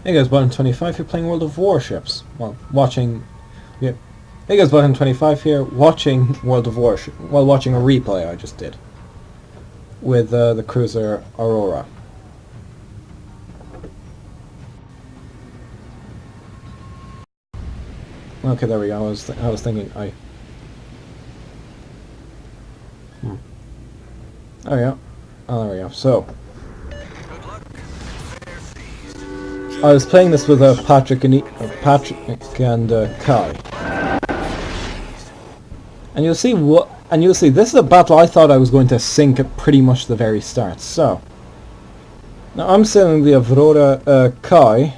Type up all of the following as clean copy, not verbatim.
Hey guys, Button25 here playing World of Warships. Well, watching... Yeah. Hey guys, Button25 here watching World of Warships. Well, watching a replay I just did. With the Kreiser Avrora. Okay, there we go. I was thinking There we go. Oh, there we go. So... I was playing this with Patrick and Kai, and you'll see this is a battle I thought I was going to sink at pretty much the very start. So now I'm sailing the Avrora. Kai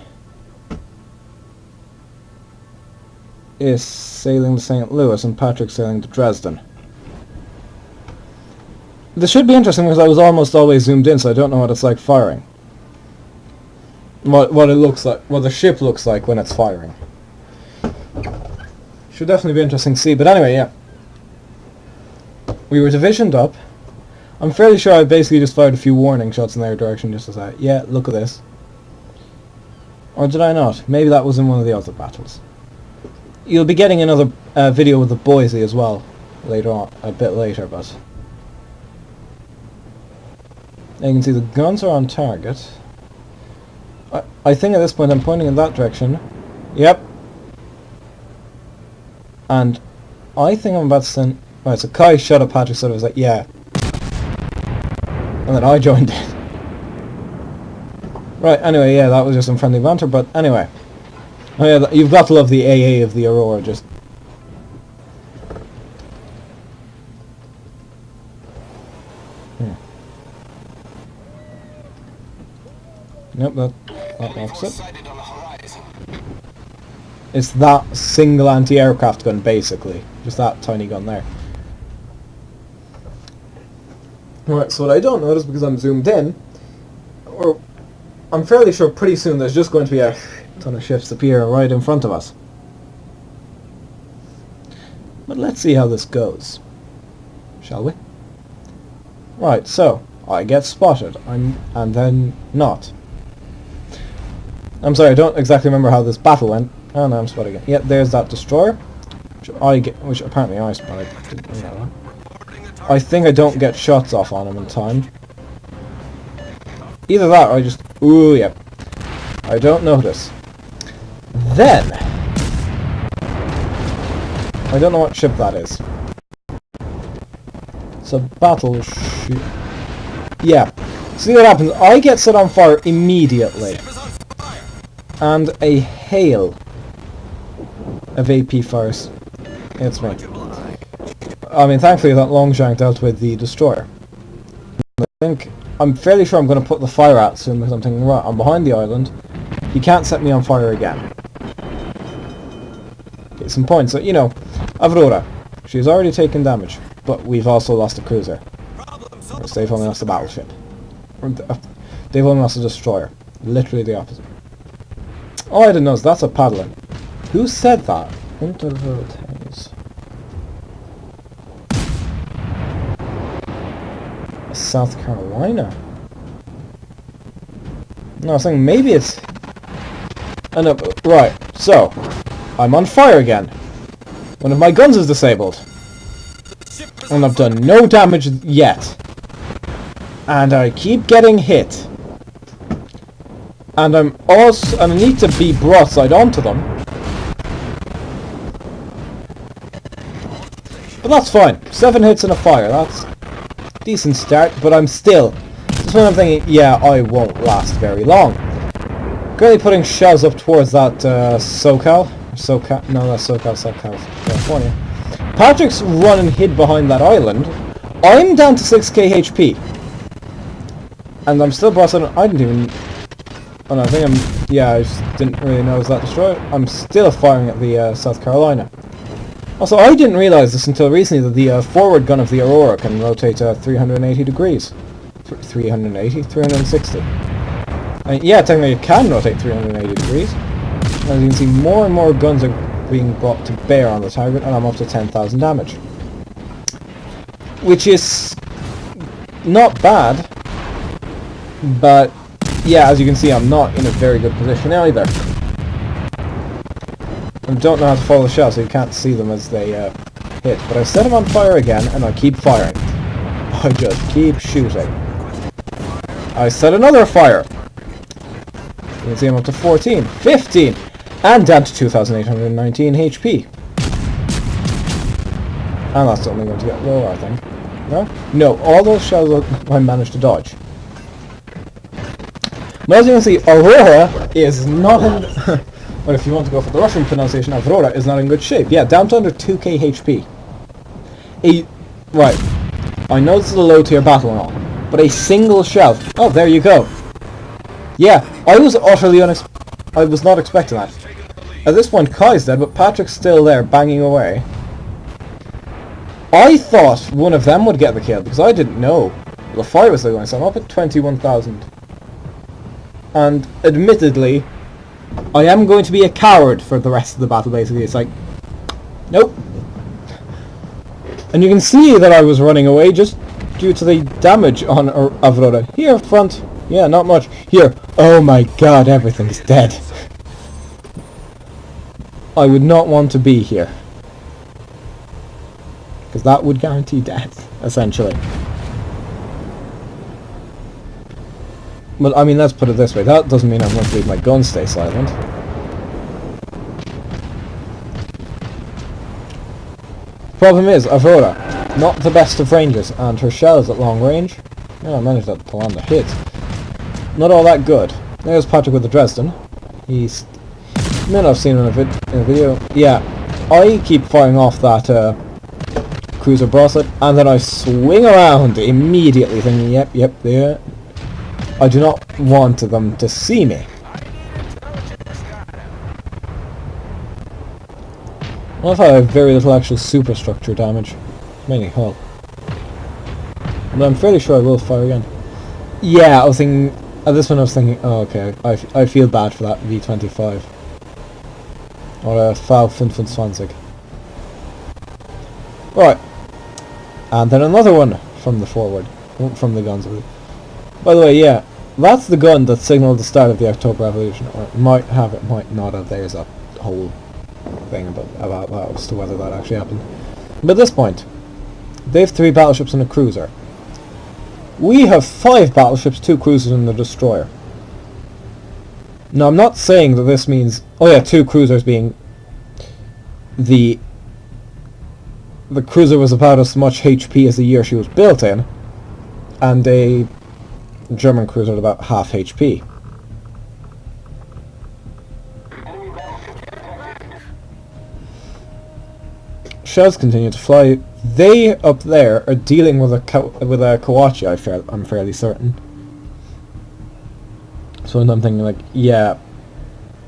is sailing to St. Louis, and Patrick's sailing to Dresden. This should be interesting because I was almost always zoomed in, so I don't know what it's like firing. What it looks like, what the ship looks like when it's firing. Should definitely be interesting to see, but anyway, yeah. We were divisioned up. I'm fairly sure I basically just fired a few warning shots in their direction just to say, yeah, look at this. Or did I not? Maybe that was in one of the other battles. You'll be getting another video with the Boise as well later on, a bit later, but... You can see the guns are on target. I think at this point I'm pointing in that direction. Yep. And I think I'm about to send... Right, so Kai shot at Patrick, so I was like, yeah. And then I joined in. Right, anyway, yeah, that was just some friendly banter, but anyway. Oh yeah, you've got to love the AA of the Aurora, just... Nope, that marks it. It's that single anti-aircraft gun, basically. Just that tiny gun there. Right, so what I don't notice because I'm zoomed in, or I'm fairly sure pretty soon there's just going to be a ton of ships appear right in front of us. But let's see how this goes. Shall we? Right, so I get spotted, and then not. I'm sorry, I don't exactly remember how this battle went. Oh no, I'm spotted again. Yeah, there's that destroyer, which apparently I spotted. I think I don't get shots off on him in time. Either that, or I just... Ooh, yeah. I don't notice. Then... I don't know what ship that is. It's a battleship. Yeah. See what happens. I get set on fire immediately. And a hail of AP fires. It's me. I mean, thankfully that Longshank dealt with the destroyer. I'm fairly sure I'm going to put the fire out soon because I'm thinking, right, I'm behind the island. He can't set me on fire again. Okay, some points. So, you know, Avrora. She's already taken damage, but we've also lost a cruiser. They've only lost a battleship. They've only lost a destroyer. Literally the opposite. Oh, I didn't know. That's a paddler. Who said that? South Carolina. No, I was thinking maybe it's... Oh, no, right, so I'm on fire again. One of my guns is disabled. And I've done no damage yet. And I keep getting hit. And and I need to be broadside onto them. But that's fine. 7 hits and a fire. That's a decent start, but I'm still... That's when I'm thinking, yeah, I won't last very long. Currently putting shells up towards that SoCal. No, that's SoCal, South California. Patrick's running hid behind that island. I'm down to 6k HP. And I'm still broadside. I didn't even... Oh no, I think I'm... Yeah, I just didn't really notice that destroyer. I'm still firing at the South Carolina. Also, I didn't realise this until recently that the forward gun of the Aurora can rotate 380 degrees. 380? 360. Yeah, technically it can rotate 380 degrees. As you can see, more and more guns are being brought to bear on the target, and I'm up to 10,000 damage. Which is... not bad, but yeah, as you can see, I'm not in a very good position either. I don't know how to follow the shells, so you can't see them as they hit. But I set them on fire again, and I keep firing. I just keep shooting. I set another fire. You can see I'm up to 14, 15, and down to 2,819 HP. And that's only going to get lower, I think. No? No, all those shells I managed to dodge. But as you can see, Avrora is not in... well, if you want to go for the Russian pronunciation, Avrora is not in good shape. Yeah, down to under 2k HP. Right. I know this is a low tier battle and all, but a single shell... Oh, there you go. Yeah, I was utterly I was not expecting that. At this point, Kai's dead, but Patrick's still there, banging away. I thought one of them would get the kill, because I didn't know. The fire was still going, so I'm up at 21,000. And, admittedly, I am going to be a coward for the rest of the battle, basically. It's like, nope. And you can see that I was running away just due to the damage on Avrora. Here, front. Yeah, not much. Here. Oh my god, everything's dead. I would not want to be here. Because that would guarantee death, essentially. But, I mean, let's put it this way. That doesn't mean I'm going to leave my gun stay silent. Problem is, Avrora, not the best of rangers, and her shells at long range. Oh, I managed to land a hit. Not all that good. There's Patrick with the Dresden. He's... You may not have seen him in a video. Yeah, I keep firing off that cruiser bracelet, and then I swing around immediately thinking, yep, there. I do not want them to see me. I thought I have very little actual superstructure damage. Mainly hull. But I'm fairly sure I will fire again. Yeah, I was thinking... At this one I was thinking, oh okay, I feel bad for that V25. Or Fall 25. Right. And then another one from the forward. From the guns. By the way, yeah, that's the gun that signaled the start of the October Revolution. Or it might have, it might not have. There's a whole thing about that as to whether that actually happened. But at this point, they have 3 battleships and a cruiser. We have 5 battleships, 2 cruisers and a destroyer. Now I'm not saying that this means... Oh yeah, 2 cruisers being... The cruiser was about as much HP as the year she was built in, and a German cruiser at about half HP. Shells continue to fly. They up there are dealing with a Kawachi, I'm fairly certain. So I'm thinking like, yeah,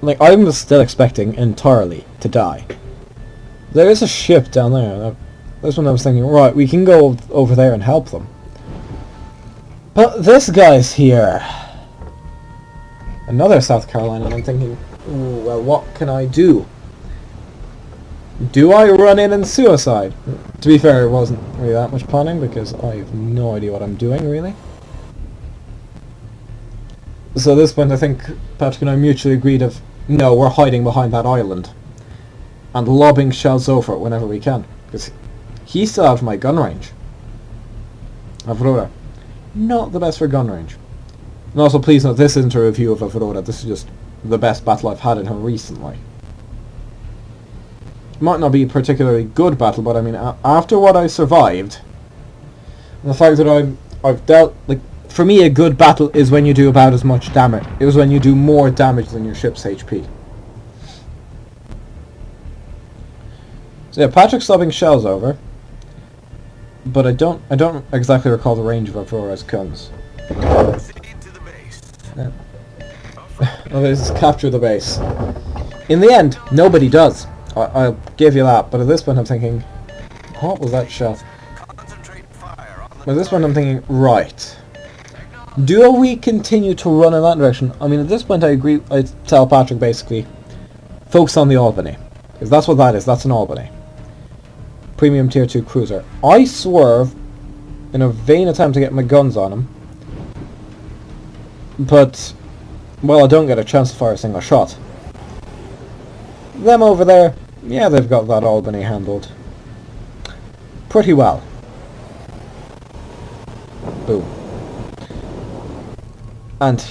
like I'm still expecting entirely to die. There is a ship down there. That's when I was thinking, right, we can go over there and help them. But this guy's here. Another South Carolina, and I'm thinking, ooh, well, what can I do? Do I run in and suicide? To be fair, it wasn't really that much planning, because I have no idea what I'm doing, really. So at this point, I think Patrick and I mutually agreed of, no, we're hiding behind that island. And lobbing shells over it whenever we can. Because he's still out of my gun range. Avrora. Not the best for gun range. And also, please note, this isn't a review of Avrora. This is just the best battle I've had in her recently. Might not be a particularly good battle, but I mean, after what I survived, and the fact that I've dealt, like, for me a good battle is when you do about as much damage. It was when you do more damage than your ship's HP. So yeah, Patrick's lobbing shells over, but I don't exactly recall the range of Avrora's guns. Yeah. Okay, this is capture the base. In the end, nobody does. I'll give you that, but at this point I'm thinking, what was that shot? At this point I'm thinking, right, do we continue to run in that direction? I mean, at this point I agree, I tell Patrick basically, focus on the Albany, because that's what that is, that's an Albany. Premium tier 2 cruiser. I swerve in a vain attempt to get my guns on him, but well, I don't get a chance to fire a single shot. Them over there, yeah, they've got that Albany handled pretty well. Boom. And,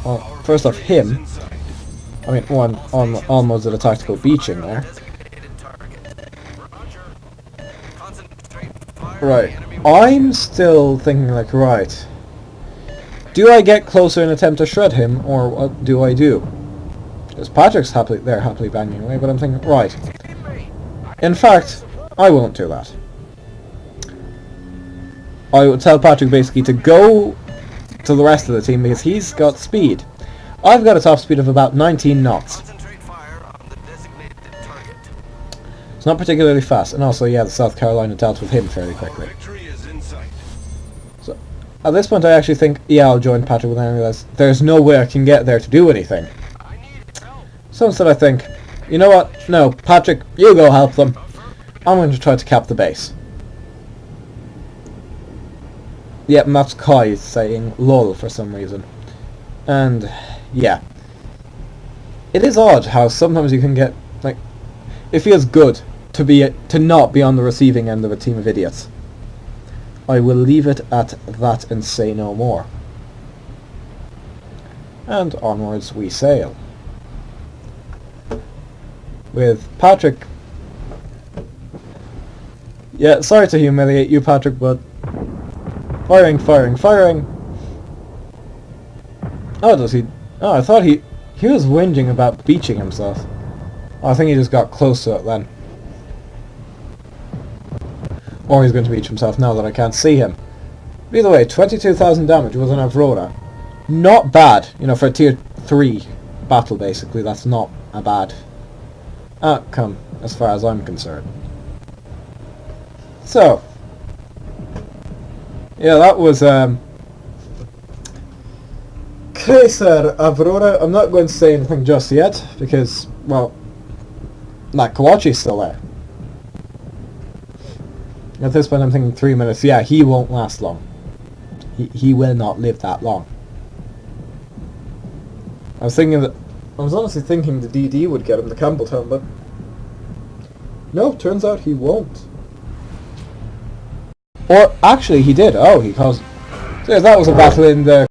well, first off, him. I mean, one almost did a tactical beaching there. Right. I'm still thinking, like, right. Do I get closer and attempt to shred him, or what do I do? Because Patrick's happily banging away, but I'm thinking, right. In fact, I won't do that. I would tell Patrick basically to go to the rest of the team because he's got speed. I've got a top speed of about 19 knots. It's not particularly fast, and also, yeah, the South Carolina dealt with him fairly quickly. So, at this point I actually think, yeah, I'll join Patrick, but then I realise there's no way I can get there to do anything. So instead I think, you know what, no, Patrick, you go help them. I'm going to try to cap the base. Yep, and that's Kai saying lol for some reason. And, yeah. It is odd how sometimes you can get, like, it feels good to not be on the receiving end of a team of idiots. I will leave it at that and say no more. And onwards we sail. With Patrick... Yeah, sorry to humiliate you, Patrick, but... Firing, firing, firing! Oh, does he... Oh, I thought he was whinging about beaching himself. Oh, I think he just got close to it then. Or he's going to beach himself now that I can't see him. By the way, 22,000 damage with an Avrora. Not bad. You know, for a tier 3 battle, basically, that's not a bad outcome, as far as I'm concerned. So... Yeah, that was, Kreiser, Avrora. I'm not going to say anything just yet, because, well, that Kawachi's still there. At this point I'm thinking 3 minutes. Yeah, he won't last long. He will not live that long. I was honestly thinking the DD would get him to Campbelltown, but... No, turns out he won't. Or, actually, he did. Oh, he caused... So that was a battle in the